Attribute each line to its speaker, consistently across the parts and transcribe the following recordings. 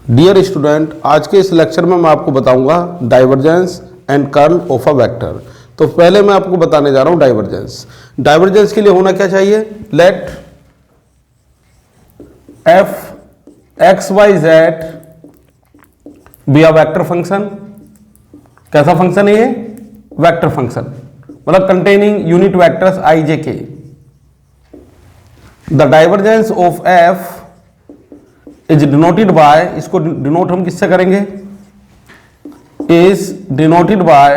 Speaker 1: Dear student, आज के इस लेक्चर में मैं आपको बताऊंगा divergence and curl of a vector. तो पहले मैं आपको बताने जा रहा हूं डाइवर्जेंस। डाइवर्जेंस के लिए होना क्या चाहिए? Let f x y z be a vector function. कैसा फंक्शन है ये? वेक्टर फंक्शन, मतलब containing unit vectors i j k. The divergence of f is denoted by, इसको डिनोट हम किससे करेंगे? इज डिनोटेड बाय,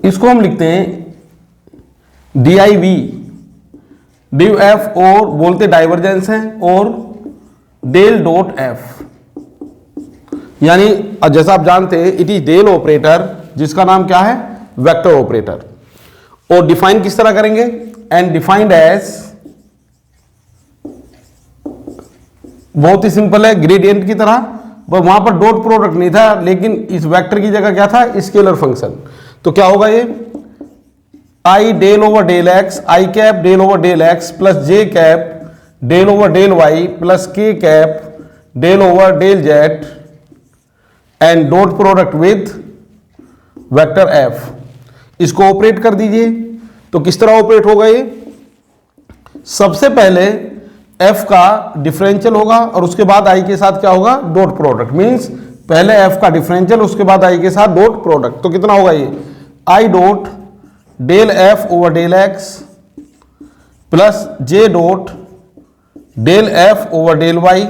Speaker 1: इसको हम लिखते हैं d i v. Div f और बोलते डाइवर्जेंस है और डेल डॉट एफ, यानी जैसा आप जानते हैं इट इज डेल ऑपरेटर, जिसका नाम क्या है? Vector operator. और डिफाइन किस तरह करेंगे? एंड डिफाइंड एज, बहुत ही सिंपल है, ग्रेडियंट की तरह। पर वहां पर डॉट प्रोडक्ट नहीं था, लेकिन इस वेक्टर की जगह क्या था? Scalar function. तो क्या होगा ये? I del over del x, i cap del over del x plus j cap del over del y plus k cap del over del z and dot product with vector F. इसको operate कर दीजिए। तो किस तरह operate होगा ये? सबसे पहले f का डिफरेंशियल होगा और उसके बाद i के साथ क्या होगा? Dot product. मींस पहले f का डिफरेंशियल, उसके बाद i के साथ डॉट प्रोडक्ट। तो कितना होगा ये? i dot del f over del x plus j dot del f over del y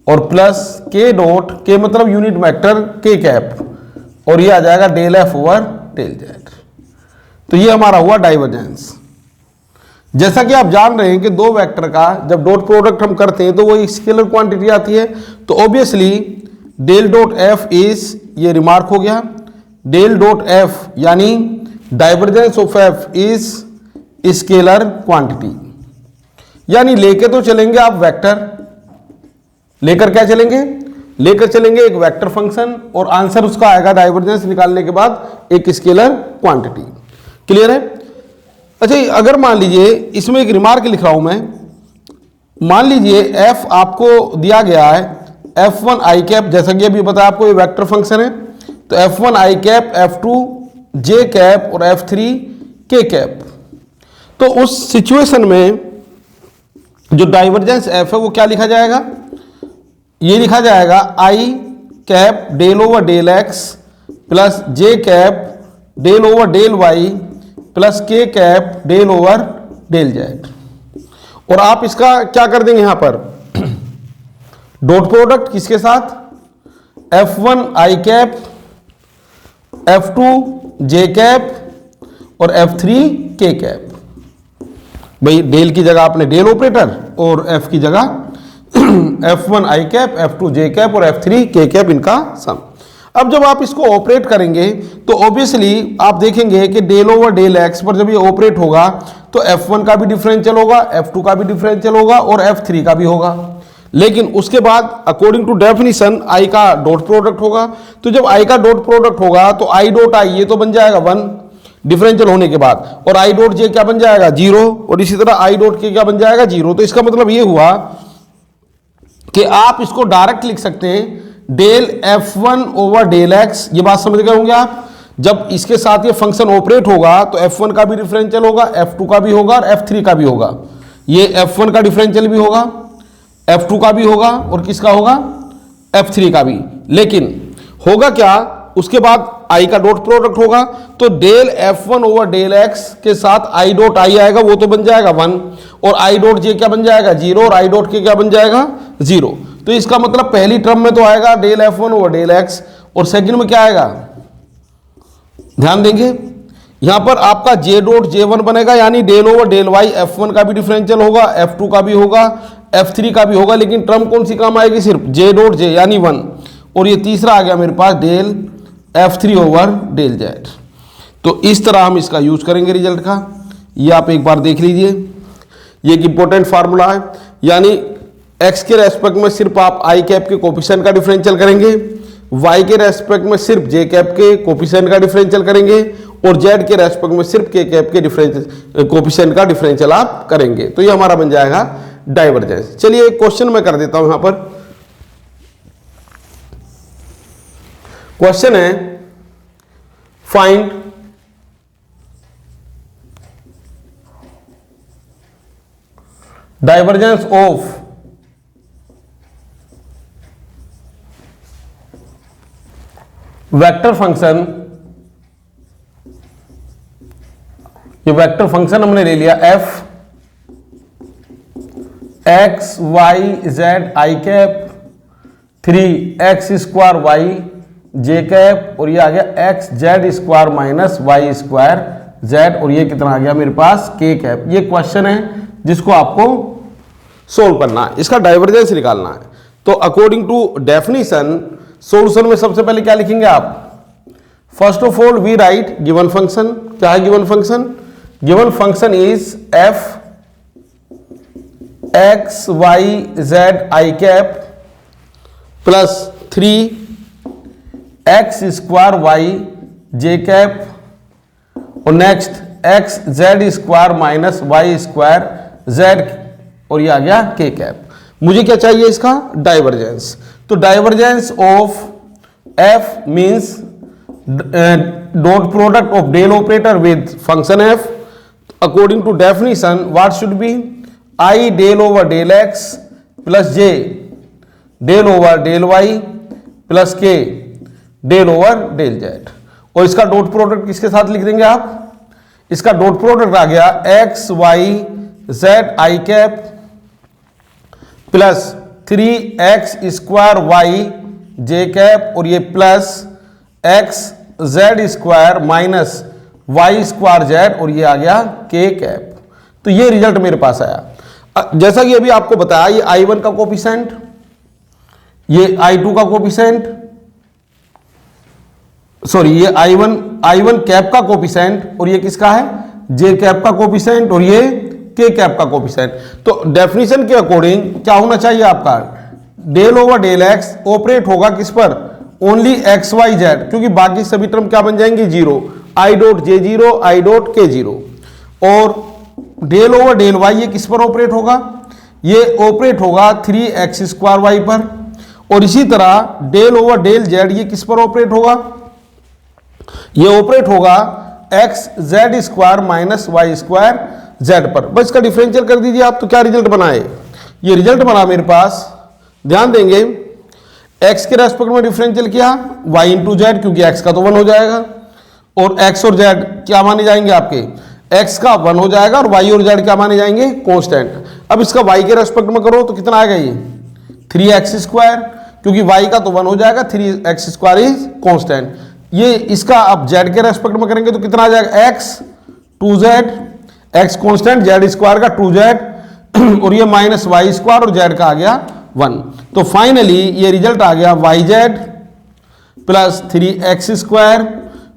Speaker 1: और प्लस k डॉट, k मतलब यूनिट वेक्टर k कैप, और ये आ जाएगा del f over del z। तो ये हमारा हुआ डाइवर्जेंस। जैसा कि आप जान रहे हैं कि दो वेक्टर का जब डॉट प्रोडक्ट हम करते हैं तो वो एक स्केलर क्वांटिटी आती है। तो obviously del dot f is, ये रिमार्क हो गया, डेल डॉट एफ यानी divergence of f is scalar quantity. यानी लेके तो चलेंगे आप वेक्टर, लेकर क्या चलेंगे? लेकर चलेंगे एक वेक्टर फंक्शन, और आंसर उसका आएगा डाइवर्जेंस निकालने के बाद एक स्केलर क्वांटिटी। क्लियर है? अच्छा, अगर मान लीजिए इसमें एक रिमार्क लिख रहा हूं मैं, मान लीजिए f आपको दिया गया है f1 i कैप, जैसा कि अभी बताया आपको ये वेक्टर फंक्शन है। तो f1 i cap, f2 j cap और f3 k कैप। तो उस सिचुएशन में जो डाइवर्जेंस f है वो क्या लिखा जाएगा? ये लिखा जाएगा i cap del over del x plus j cap del over del y plus k cap del over del z. और आप इसका क्या कर देंगे? यहां पर डॉट प्रोडक्ट किसके साथ? f1 i cap, f2 j cap और f3 k कैप। भाई डेल की जगह आपने डेल ऑपरेटर और f की जगह f1 i cap, f2 j cap और f3 k कैप, इनका सम। अब जब आप इसको ऑपरेट करेंगे तो ऑब्वियसली आप देखेंगे कि डेल ओवर डेल एक्स पर जब ये ऑपरेट होगा तो f1 का भी डिफरेंशियल होगा, f2 का भी डिफरेंशियल होगा और f3 का भी होगा। लेकिन उसके बाद अकॉर्डिंग टू डेफिनेशन i का डॉट प्रोडक्ट होगा। तो जब i का डॉट प्रोडक्ट होगा तो i डॉट i ये तो बन जाएगा 1 डिफरेंशियल होने के बाद, और i डॉट j क्या बन जाएगा? 0, और इसी तरह i डॉट k क्या बन जाएगा? 0। तो इसका मतलब ये हुआ कि आप इसको डायरेक्ट लिख सकते हैं del f1 over del x। ये बात समझ गए होंगे आप। जब इसके साथ ये फंक्शन ऑपरेट होगा तो f1 का भी डिफरेंशियल होगा, f2 का भी होगा और f3 का भी होगा। ये f1 का डिफरेंशियल भी होगा, f2 का भी होगा और किसका होगा? f3 का भी। लेकिन होगा क्या? उसके बाद i का डॉट प्रोडक्ट होगा, तो del f1 over del x के साथ i डॉट i आएगा, वो तो बन जाएगा 1, और i डॉट j क्या बन जाएगा? 0, और i डॉट k क्या बन जाएगा? 0। तो इसका मतलब पहली टर्म में तो आएगा del f1 over del x, और सेकंड में क्या आएगा? ध्यान देंगे यहां पर आपका j डॉट j1 बनेगा, यानी del over del y। f1 का भी डिफरेंशियल होगा, f2 का भी होगा, f3 का भी होगा, लेकिन टर्म कौन सी काम आएगी? सिर्फ j डॉट j यानी 1। और ये तीसरा आ गया मेरे पास del f3 over del z। तो इस तरह हम इसका यूज करेंगे रिजल्ट का। ये आप एक बार देख लीजिए, ये एक इंपॉर्टेंट फार्मूला है। यानी x के रेस्पेक्ट में सिर्फ आप i कैप के कोफिशिएंट का डिफरेंशियल करेंगे, y के रेस्पेक्ट में सिर्फ j कैप के कोफिशिएंट का डिफरेंशियल करेंगे, और z के रेस्पेक्ट में सिर्फ k कैप के कोफिशिएंट का डिफरेंशियल आप करेंगे। तो ये हमारा बन जाएगा डाइवर्जेंस। चलिए एक क्वेश्चन मैं कर देता हूं यहां पर। क्वेश्चन है find divergence of vector function. ये वेक्टर फंक्शन हमने ले लिया f x y z i cap 3x square y j cap और ये आ गया x z square minus y square z और ये कितना आ गया मेरे पास के कैप। ये क्वेश्चन है जिसको आपको सोल्व करना है, इसका डाइवर्जेंस निकालना है। तो अकॉर्डिंग टू डेफिनेशन सॉल्यूशन में सबसे पहले क्या लिखेंगे आप? First of all we write given function. क्या है given function? Given function is F x y z i cap plus 3x square y j cap और next x z square minus y square z और ये आ गया के cap. मुझे क्या चाहिए? इसका डाइवर्जेंस। तो divergence of f means dot product of del operator with function f. According to definition what should be? I del over del x plus j del over del y plus k del over del z. और इसका dot product किसके साथ लिख देंगे आप? इसका dot product आ गया x y z i cap plus 3x square y j cap और ये plus x z square minus y square z और ये आ गया के कैप। तो ये रिजल्ट मेरे पास आया। जैसा कि अभी आपको बताया ये I1 का कोफिशिएंट, ये I2 का कोफिशिएंट, सॉरी ये I1 कैप का कोफिशिएंट और ये किसका है? जे कैप का कोफिशिएंट और ये के कैप का कोफिशिएंट। तो डेफिनेशन के अकॉर्डिंग क्या होना चाहिए आपका? Del over del x operate होगा किस पर? ओनली एक्स वाई जेड, क्योंकि बाकी सभी टर्म क्या बन जाएंगे? Zero. I dot J zero I dot के जीरो। और डेल ओवर डेल वाई ये किस पर ऑपरेट होगा? ये ऑपरेट होगा 3x स्क्वायर वाई पर। और इसी तरह डेल ओवर डेल जेड ये किस पर ऑपरेट होगा? ये ऑपरेट होगा x z square minus y square z पर। बस इसका डिफरेंशियल कर दीजिए आप। तो क्या रिजल्ट बना है? ये रिजल्ट बना मेरे पास, ध्यान देंगे, x के रेस्पेक्ट में डिफरेंशियल किया y इंटू जेड, क्योंकि x का तो 1 हो जाएगा और x और z क्या माने जाएंगे आपके? x का 1 हो जाएगा और y और z क्या माने जाएंगे? कांस्टेंट। अब इसका y के रेस्पेक्ट में करो तो कितना आएगा? ये 3x स्क्वायर, क्योंकि y का तो 1 हो जाएगा, 3x स्क्वायर इज कांस्टेंट। ये इसका अब z के रेस्पेक्ट में करेंगे तो कितना आ जाएगा? x 2z, x constant, z square का 2z और ये माइनस वाई स्क्वायर और z का आ गया 1। तो फाइनली ये रिजल्ट आ गया yz plus 3x square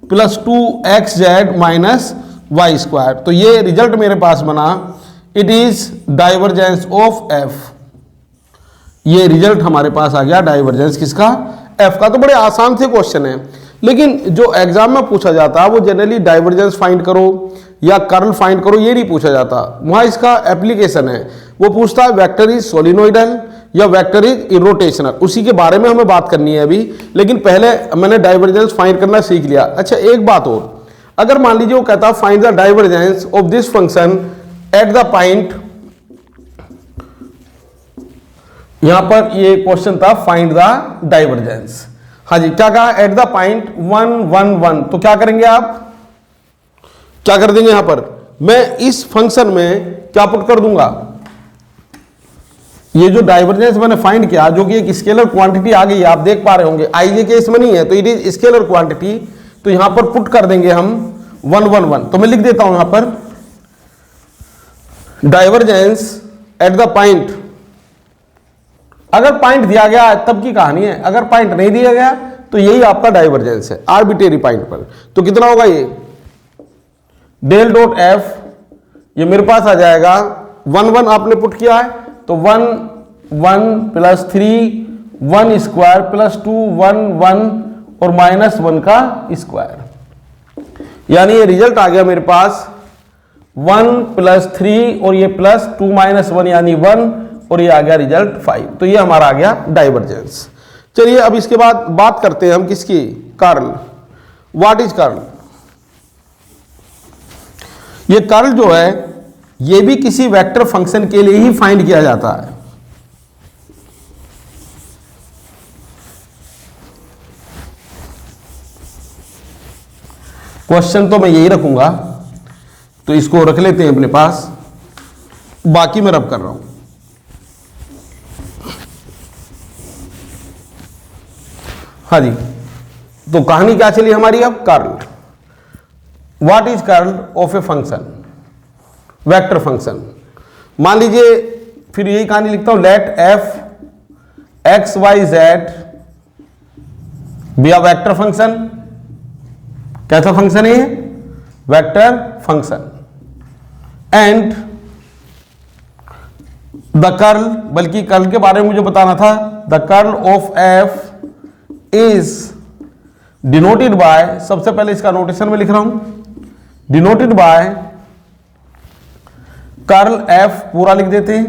Speaker 1: plus 2xz minus y square. तो ये रिजल्ट मेरे पास बना, it is divergence of f। ये रिजल्ट हमारे पास आ गया डाइवर्जेंस किसका? f का। तो बड़े आसान से क्वेश्चन है, लेकिन जो एग्जाम में पूछा जाता है वो जनरली डाइवर्जेंस फाइंड करो या कर्ल फाइंड करो, ये नहीं पूछा जाता। वहां इसका एप्लीकेशन है, वो पूछता है वेक्टर इज सोलिनोइडल या वेक्टर इज इरोटेशनल। उसी के बारे में हमें बात करनी है अभी, लेकिन पहले मैंने डाइवर्जेंस फाइंड करना सीख लिया। अच्छा एक बात और, अगर मान लीजिए वो कहता find the divergence of this function at the point, यहां पर ये क्वेश्चन था फाइंड द डाइवर्जेंस। हाँ जी, क्या कहा? At the point 1 1 1। तो क्या करेंगे आप? क्या कर देंगे यहां पर? मैं इस फंक्शन में क्या पुट कर दूंगा? ये जो डाइवर्जेंस मैंने फाइंड किया, जो कि एक स्केलर क्वांटिटी आ गई, आप देख पा रहे होंगे, आईजे के इसमें नहीं है तो इट इज स्केलर क्वांटिटी। तो यहां पर पुट कर देंगे हम 1 1 1। तो मैं लिख देता हूं यहां पर डाइवर्जेंस एट द पॉइंट। अगर पॉइंट दिया गया तब की कहानी है, अगर पॉइंट नहीं दिया गया तो यही आपका डाइवर्जेंस है, आर्बिट्रेरी पॉइंट पर। तो कितना होगा ये? डेल डॉट एफ, ये मेरे पास आ जाएगा 1 1 आपने पुट किया है तो 1 1 प्लस 3 1 स्क्वायर प्लस 2 1 1 और माइनस 1 का स्क्वायर। यानी ये रिजल्ट आ गया मेरे पास 1 प्लस 3 और ये प्लस 2 माइनस 1 यानी 1 और ये आ गया रिजल्ट 5। तो ये हमारा आ गया डाइवर्जेंस। चलिए अब इसके बाद बात करते हैं हम किसकी, कर्ल। What is curl? ये कर्ल जो है ये भी किसी वेक्टर फंक्शन के लिए ही फाइंड किया जाता है। क्वेश्चन तो मैं यही रखूंगा, तो इसको रख लेते हैं अपने पास, बाकी मैं रब कर रहा हूं। हाँ जी, तो कहानी क्या चली हमारी अब, curl. What is curl of a function, vector function. मान लीजिए फिर यही कहानी लिखता हूं, let f x y z be a vector function. कैसा फंक्शन है? Vector function. And the curl, बल्कि कर्ल के बारे में मुझे बताना था, the curl of f is denoted by, सबसे पहले इसका नोटेशन में लिख रहा हूं, डिनोटेड बाय कर्ल एफ पूरा लिख देते हैं,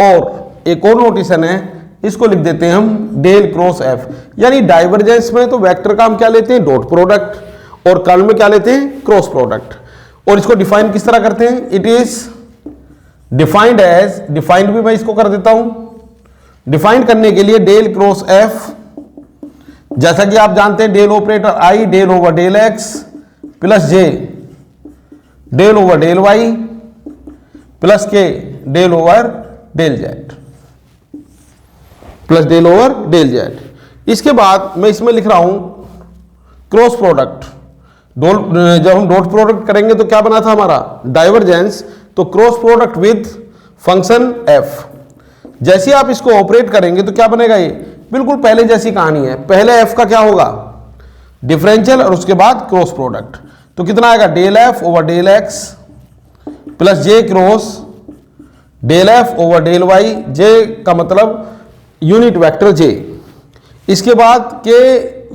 Speaker 1: और एक और नोटेशन है, इसको लिख देते हैं हम डेल क्रॉस एफ। यानी डाइवर्जेंस में तो वेक्टर का हम क्या लेते हैं, डॉट प्रोडक्ट, और कर्ल में क्या लेते हैं, क्रॉस प्रोडक्ट। और इसको डिफाइन किस तरह करते हैं, it is defined as, defined भी मैं इसको कर देता हूं, डिफाइन करने के लिए डेल क्रॉस एफ, जैसा कि आप जानते हैं del operator i del over del x plus j del over del y plus k del over del z, plus del over del z. इसके बाद मैं इसमें लिख रहा हूं क्रॉस प्रोडक्ट। जब हम डॉट प्रोडक्ट करेंगे तो क्या बना था हमारा, डाइवर्जेंस, तो cross product with function F. जैसे आप इसको ऑपरेट करेंगे तो क्या बनेगा, ये बिल्कुल पहले जैसी कहानी है। पहले एफ का क्या होगा, डिफरेंशियल, और उसके बाद क्रॉस प्रोडक्ट। तो कितना आएगा, del F over del x plus j cross del F over del y, j का मतलब यूनिट वेक्टर जे, इसके बाद के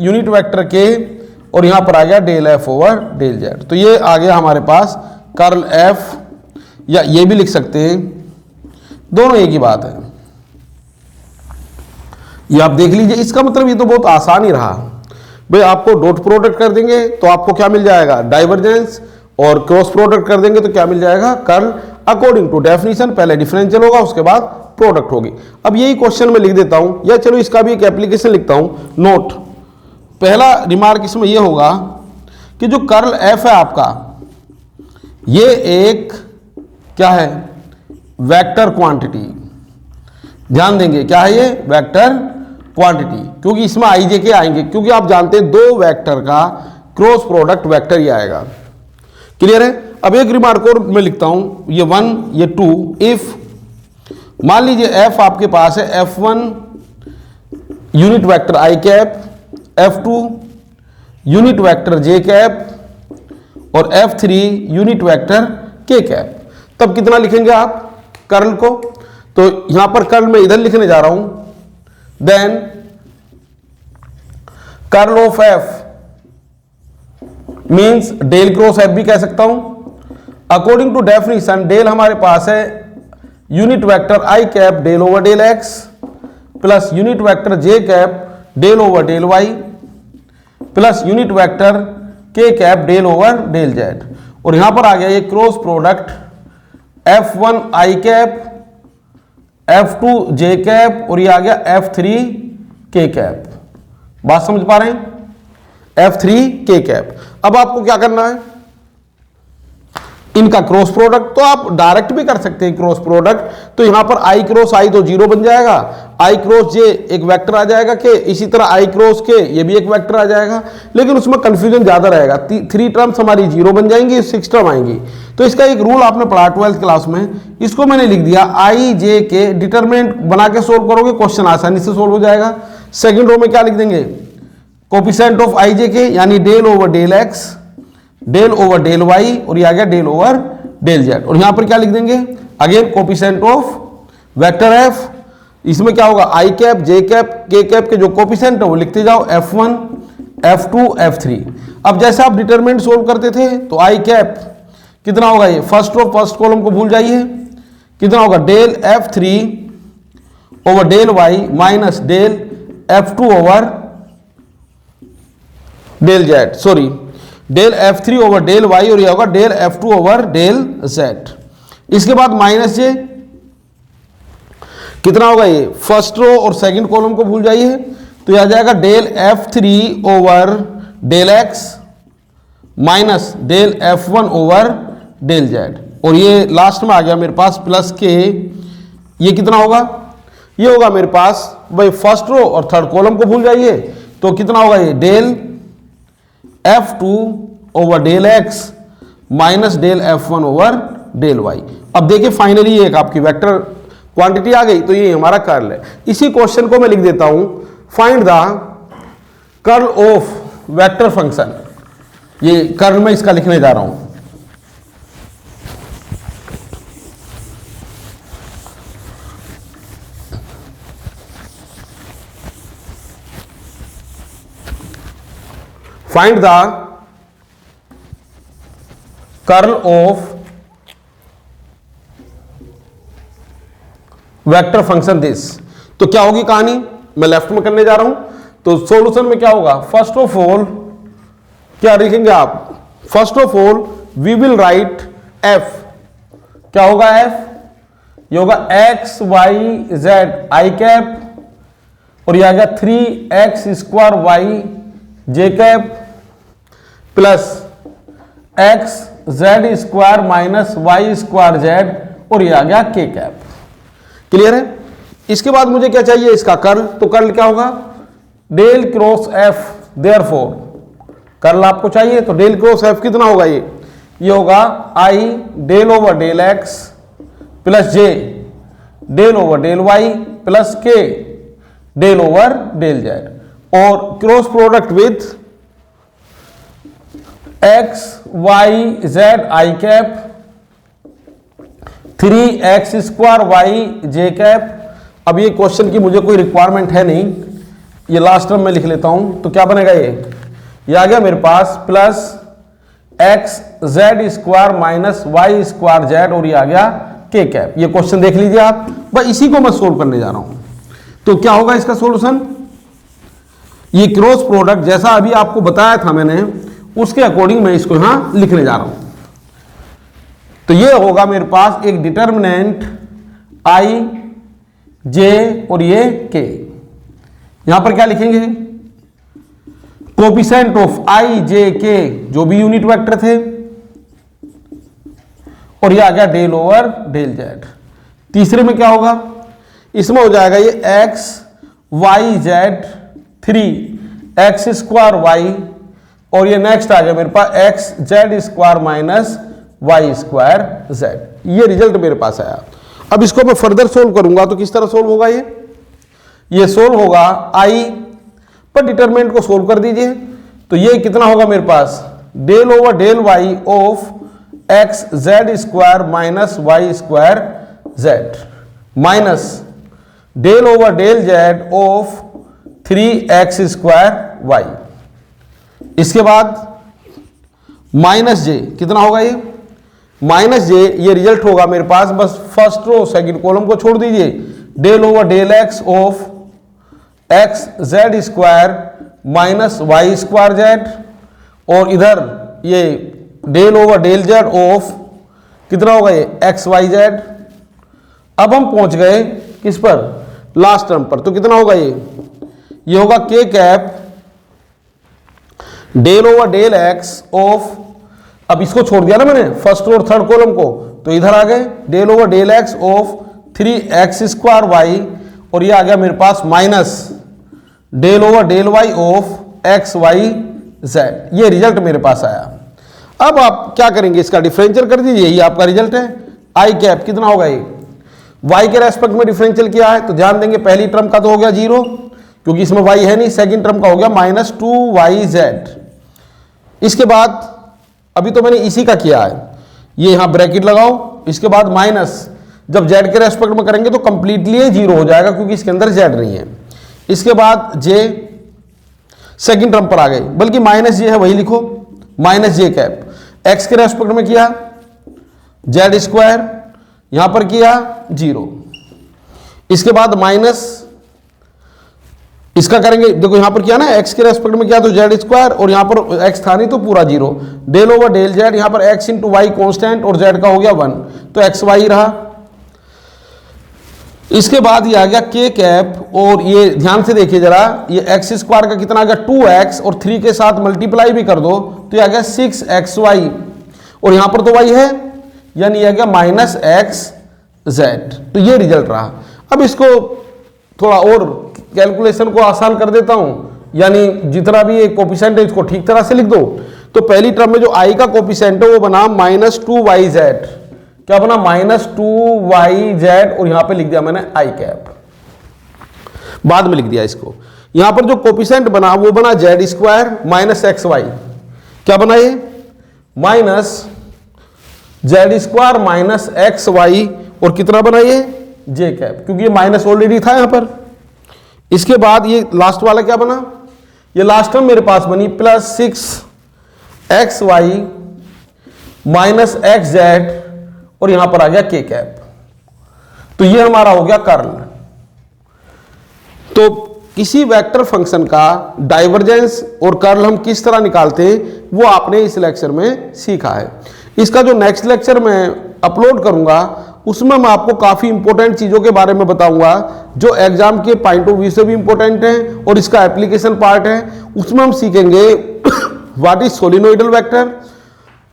Speaker 1: यूनिट वेक्टर के, और यहां पर आ गया del F over del z. तो ये आ गया हमारे पास कर्ल एफ, या ये भी लिख सकते हैं, दोनों एक ही बात है। ये आप देख लीजिए, इसका मतलब ये तो बहुत आसान ही रहा भाई। आपको डॉट प्रोडक्ट कर देंगे तो आपको क्या मिल जाएगा, डाइवर्जेंस, और क्रॉस प्रोडक्ट कर देंगे तो क्या मिल जाएगा, कर्ल। अकॉर्डिंग टू डेफिनेशन पहले डिफरेंशियल होगा, उसके बाद प्रोडक्ट होगी। अब यही क्वेश्चन में लिख देता हूं, या चलो इसका भी एक एप्लीकेशन लिखता हूं, नोट। पहला रिमार्क इसमें यह होगा कि जो कर्ल एफ है आपका, ये एक क्या है, वेक्टर क्वांटिटी। ध्यान देंगे क्या है ये, वेक्टर क्वांटिटी, क्योंकि इसमें आई जे के आएंगे, क्योंकि आप जानते हैं दो वेक्टर का क्रॉस प्रोडक्ट वेक्टर ही आएगा। क्लियर है? अब एक रिमार्क और मैं लिखता हूं, ये 1 ये 2, इफ मान लीजिए एफ आपके पास है, F1 unit vector i cap, F2 unit vector j cap और F3 unit vector k cap, तब कितना लिखेंगे आप कर्ल को? तो यहां पर कर्ल मैं इधर लिखने जा रहा हूं, then curl of f means del cross f भी कह सकता हूं। अकॉर्डिंग टू डेफिनेशन डेल हमारे पास है unit vector i cap del over del x plus unit vector j cap del over del y plus unit vector k cap del over del z. और यहां पर आ गया ये cross product F1 i cap F2 j cap और ये आ गया F3 के कैप। बात समझ पा रहे हैं? F3 के कैप। अब आपको क्या करना है, इनका क्रॉस प्रोडक्ट, तो आप डायरेक्ट भी कर सकते हैं क्रॉस प्रोडक्ट। तो यहां पर आई क्रॉस आई तो 0 बन जाएगा, आई क्रॉस जे एक वेक्टर आ जाएगा के, इसी तरह आई क्रॉस के ये भी एक वेक्टर आ जाएगा, लेकिन उसमें कंफ्यूजन ज्यादा रहेगा। 3 टर्म्स हमारी 0 बन जाएंगी, 6 टर्म आएंगी। तो इसका एक रूल आपने पढ़ा 12th क्लास में, इसको मैंने लिख दिया आई जे के डिटरमिनेंट बना के सोल्व करोगे, क्वेश्चन आसानी से सोल्व हो जाएगा। सेकेंड रो में क्या लिख देंगे, coefficient of I j k यानी del over del x del over del y और ये आ गया डेल ओवर डेल जेड। और यहां पर क्या लिख देंगे, again coefficient of vector F, इसमें क्या होगा आई कैप जे कैप के कैप के जो कोफिशिएंट है वो लिखते जाओ, F1 F2 F3। अब जैसे आप डिटरमिनेंट सोल्व करते थे तो आई कैप कितना होगा ये, फर्स्ट रो फर्स्ट कॉलम को भूल जाइए, कितना होगा del F3 over del y minus del F2 over del z, sorry del F3 over del y और ये होगा del F2 over del z। इसके बाद माइनस जे, कितना होगा ये, फर्स्ट रो और सेकंड कॉलम को भूल जाइए, तो यह आ जाएगा del F3 over del x minus del F1 over del z, और ये लास्ट में आ गया मेरे पास प्लस के, ये कितना होगा, ये होगा मेरे पास भाई फर्स्ट रो और थर्ड कॉलम को भूल जाइए, तो कितना होगा ये del F2 over del x minus del F1 over del y। अब देखिए फाइनली एक आपकी वेक्टर क्वांटिटी आ गई, तो ये हमारा कर्ल है। इसी क्वेश्चन को मैं लिख देता हूं, find the curl of vector function, ये कर्ल में इसका लिखने जा रहा हूं। Find the curl of vector function this. तो क्या होगी कहानी, मैं लेफ्ट में करने जा रहा हूं, तो सॉल्यूशन में क्या होगा, फर्स्ट ऑफ ऑल क्या लिखेंगे आप, first of all we will write F, क्या होगा एफ, ये होगा x y z i cap, और ये आ गया 3x² y j cap plus x(z)² minus y² z, और ये आ गया k कैप। क्लियर है। इसके बाद मुझे क्या चाहिए, इसका कर्ल, तो कर्ल क्या होगा, del cross f, therefore curl आपको चाहिए, तो डेल क्रॉस एफ कितना होगा, ये होगा i del over del x plus j del over del y plus k del over del z, और cross product with x y z i cap 3x² y j cap. अब ये question की मुझे कोई रिक्वायरमेंट है नहीं, ये last term में लिख लेता हूं, तो क्या बनेगा ये आ गया मेरे पास plus x(z)² minus y² z, और ये आ गया k कैप। ये क्वेश्चन देख लीजिए आप, बस इसी को मैं सोल्व करने जा रहा हूं। तो क्या होगा इसका सॉल्यूशन, ये क्रॉस प्रोडक्ट जैसा अभी आपको बताया था मैंने, उसके अकॉर्डिंग मैं इसको यहां लिखने जा रहा हूं। तो ये होगा मेरे पास एक डिटर्मिनेंट आई जे और ये के, यहां पर क्या लिखेंगे, कोफिशिएंट ऑफ आई जे के जो भी यूनिट वेक्टर थे, और ये आ गया डेल ओवर डेल जेड। तीसरे में क्या होगा, इसमें हो जाएगा ये x y Z 3x² y, और ये नेक्स्ट आ गया मेरे पास x(z)² माइनस y² जेड। ये रिजल्ट मेरे पास आया। अब इसको मैं फर्दर सोल्व करूंगा, तो किस तरह सोल्व होगा, ये सोल्व होगा आई पर डिटरमिनेंट को सोल्व कर दीजिए, तो ये कितना होगा मेरे पास, del over del y of x(z)² minus y² z minus del over del z of 3x² y. इसके बाद माइनस जे, कितना होगा ये माइनस जे, ये रिजल्ट होगा मेरे पास, बस फर्स्ट रो सेकंड कॉलम को छोड़ दीजिए, del over del x of x(z)² minus y² z, और इधर ये del over del z of कितना होगा ये xy जेड। अब हम पहुंच गए किस पर, लास्ट टर्म पर, तो कितना होगा ये होगा k cap del over del x of, अब इसको छोड़ दिया ना मैंने फर्स्ट और थर्ड कॉलम को, तो इधर आ गए del over del x of 3x² y, और ये आ गया मेरे पास minus del over del y of xy z. ये रिजल्ट मेरे पास आया। अब आप क्या करेंगे, इसका डिफरेंशियल कर दीजिए, ये आपका रिजल्ट है। आई कैप कितना होगा, ये वाई के रेस्पेक्ट में डिफरेंशियल किया है, तो ध्यान देंगे पहली टर्म का तो हो गया 0 क्योंकि इसमें वाई है नहीं, सेकंड टर्म का हो गया -2yz। इसके बाद अभी तो मैंने इसी का किया है, ये यहां ब्रैकेट लगाओ, इसके बाद माइनस, जब z के रेस्पेक्ट में करेंगे तो कंप्लीटली 0 हो जाएगा क्योंकि इसके अंदर z नहीं है। इसके बाद j सेकंड टर्म पर आ गई, बल्कि माइनस जे है वही लिखो, माइनस जे कैप, x के रेस्पेक्ट में किया जेड स्क्वायर, यहां पर किया 0, इसके बाद माइनस इसका करेंगे, देखो यहां पर किया ना एक्स के रेस्पेक्ट में किया तो जेड स्क्वायर, और यहां पर एक्स था नहीं तो पूरा 0, डेल ओवर डेल जेड, यहां पर एक्स इंटू वाई कॉन्स्टेंट और जेड का हो गया 1, तो एक्स वाई रहा। इसके बाद ये आ गया के कैप, और ये ध्यान से देखिए जरा, ये एक्स स्क्वायर का कितना आ गया 2x, और 3 के साथ मल्टीप्लाई भी कर दो तो ये आ गया 6xy, और यहां पर तो y है, यानी ये आ गया माइनस एक्स जेड। तो ये रिजल्ट रहा। अब इसको थोड़ा और कैलकुलेशन को आसान कर देता हूं, यानी जितना भी एक कोफिशिएंट है इसको ठीक तरह से लिख दो। तो पहली टर्म में जो i का कोफिशिएंट है वो बना -2yz, क्या बना -2yz, और यहां पे लिख दिया मैंने i कैप, बाद में लिख दिया इसको। यहां पर जो कोफिशिएंट बना वो बना z square minus x y, क्या बना ये minus z square minus x y, और कितना बना ये जे कैप, क्योंकि ये माइनस ऑलरेडी था यहां पर। इसके बाद ये लास्ट वाला क्या बना, ये लास्ट टर्म मेरे पास बनी plus 6xy minus x Z, और यहां पर आ गया के कैप। तो ये हमारा हो गया कर्ल। तो किसी वेक्टर फंक्शन का डाइवर्जेंस और कर्ल हम किस तरह निकालते हैं वो आपने इस लेक्चर में सीखा है। इसका जो नेक्स्ट लेक्चर मैं अपलोड करूंगा उसमें मैं आपको काफ़ी इंपॉर्टेंट चीज़ों के बारे में बताऊंगा जो एग्जाम के पॉइंट ऑफ व्यू से भी इंपॉर्टेंट है, और इसका एप्लीकेशन पार्ट है। उसमें हम सीखेंगे व्हाट इज सोलिनोइडल वेक्टर,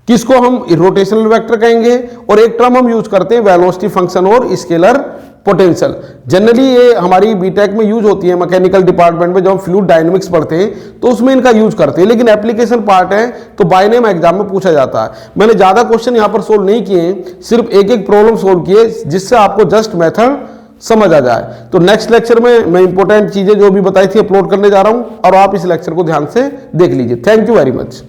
Speaker 1: किसको हम रोटेशनल वेक्टर कहेंगे, और एक टर्म हम यूज करते हैं वेलोसिटी फंक्शन और स्केलर पोटेंशियल। जनरली ये हमारी बीटेक में यूज होती है, मैकेनिकल डिपार्टमेंट में जब हम फ्लूइड डायनेमिक्स पढ़ते हैं तो उसमें इनका यूज करते हैं, लेकिन एप्लीकेशन पार्ट है तो बाय नेम एग्जाम में पूछा जाता है। मैंने ज़्यादा क्वेश्चन यहाँ पर सोल्व नहीं किए, सिर्फ एक एक प्रॉब्लम सोल्व किए जिससे आपको जस्ट मेथड समझ आ जाए। तो नेक्स्ट लेक्चर में मैं इंपॉर्टेंट चीज़ें जो भी बताई थी अपलोड करने जा रहा हूँ, और आप इस लेक्चर को ध्यान से देख लीजिए। Thank you very much.